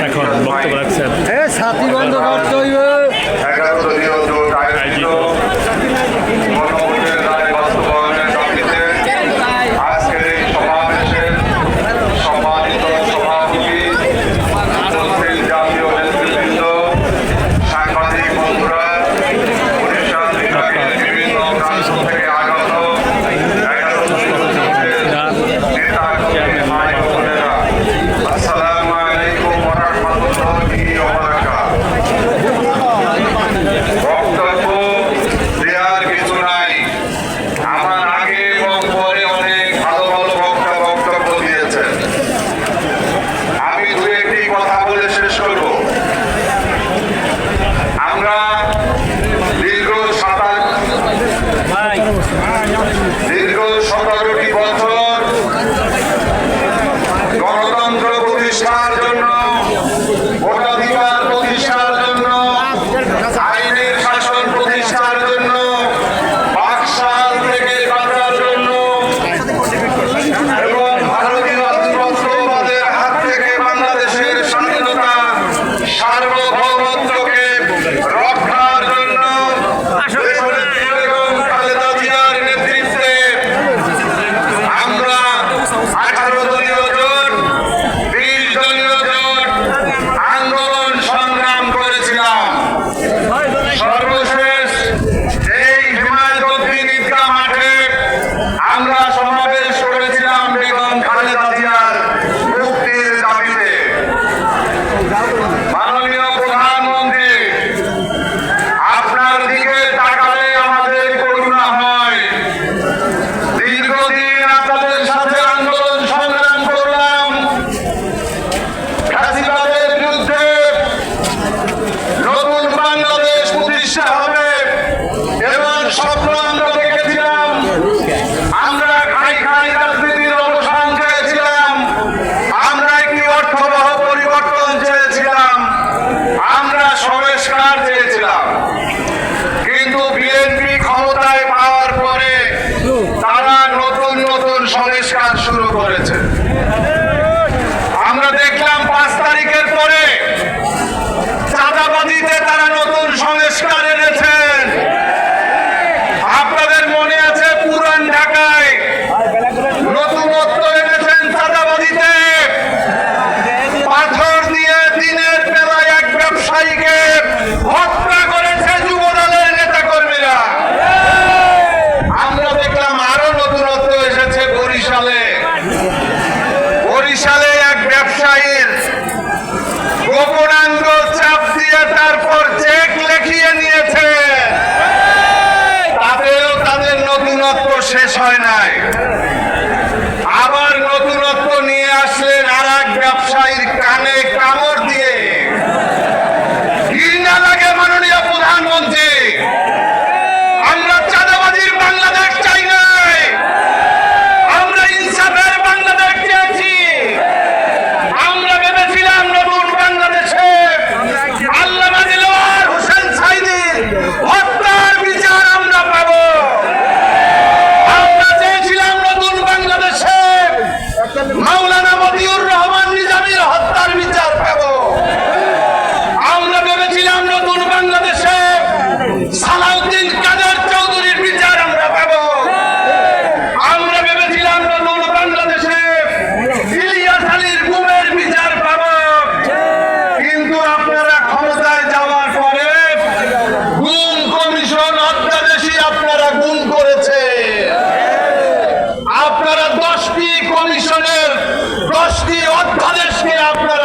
এখন বক্তব্য রাখছেন সাথী বন্ধ করতে হইবে। দীর্ঘ 17টি বছর গণতন্ত্র প্রতিষ্ঠার জন্য, ভোটাধিকার প্রতিষ্ঠার জন্য, আইনের শাসন প্রতিষ্ঠার জন্য, বাকশাল থেকে বাঁচার জন্য এবং ভারতীয় আধিপত্যবাদের হাত থেকে বাংলাদেশের স্বাধীনতা সার্বভৌমত্বকে রক্ষার জন্য কিন্তু বিএনপি ক্ষমতায় পাওয়ার পরে তারা নতুন নতুন সংস্কার শুরু করেছে। আমরা দেখলাম 5 তারিখের পরে চাঁদাবাজিতে তারা নতুন সংস্কার এনেছেন। আপনাদের মনে আছে পুরান ঢাকায় নতুনত্ব এনেছেন চাঁদাবাজিতে। পাথর দিয়ে দিনের বেলায় এক ব্যবসায়ীকে হত্যা করেছে যুবদলের নেতা কর্মীরা। আমরা দেখলাম আরো নতুনত্ব এসেছে বরিশালে এক ব্যবসায়ীর গোপনাঙ্গ চাপ দিয়ে তারপর চেক লিখিয়ে নিয়েছে। তাতেও তাদের নতুনত্ব শেষ হয় নাই। আবার নতুনত্ব নিয়ে আসলেন আর এক ব্যবসায়ীর কানে কামড় দিয়ে। ঘৃণা লাগে মাননীয় প্রধানমন্ত্রী। আমরা চাঁদাবাজির বাংলাদেশ চাই নাই, আমরা ইনসাফের বাংলাদেশ চেয়েছি। আমরা ভেবেছিলাম নতুন বাংলাদেশে আল্লামা দিলওয়ার হোসেন সাঈদীর হত্যার বিচার আমরা পাব। আমরা চেয়েছিলাম নতুন বাংলাদেশে মাওলানা মতিউর রহমান নিজামীর হত্যার বিচার পাব। আমরা ভেবেছিলাম নতুন বাংলাদেশে সালাউদ্দিন কাদের চৌধুরীর বিচার আমরা পাব। আমরা ভেবেছিলাম নতুন বাংলাদেশে ইলিয়াস আলীর গুমের বিচার পাব। কিন্তু আপনারা ক্ষমতায় যাওয়ার পরে গুম কমিশন অধ্যাদেশই আপনারা গুম করেছে। আপনারা 10টি কমিশনের 10টি অধ্যাদেশকে আপনারা